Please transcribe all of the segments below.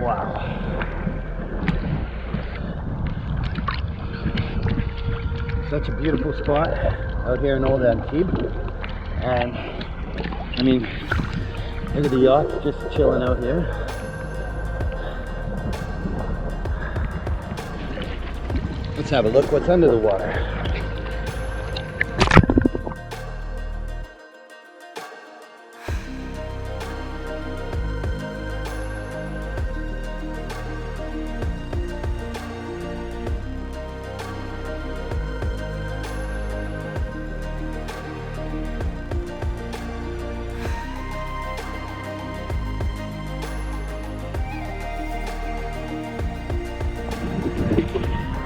Wow. Such a beautiful spot out here in Old Antibes. And I mean, look at the yacht just chilling out here. Let's have a look what's under the water.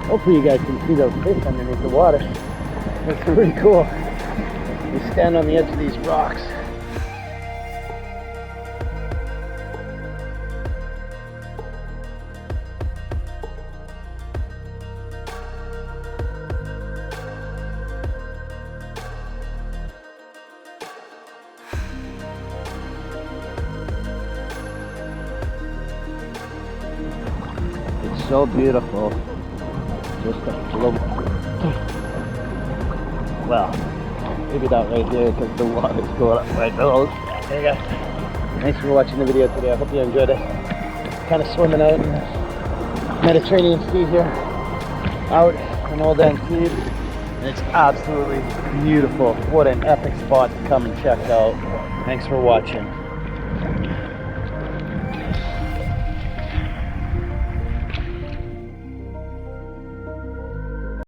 Hopefully you guys can see those fish underneath the water. That's really cool. You stand on the edge of these rocks. It's so beautiful. Just a little, well, maybe not right there because the water's going up right below. There you go. Thanks for watching the video today. I hope you enjoyed it. Kind of swimming out in the Mediterranean Sea here, out in Old Antibes, and it's absolutely beautiful. What an epic spot to come and check out. Thanks for watching.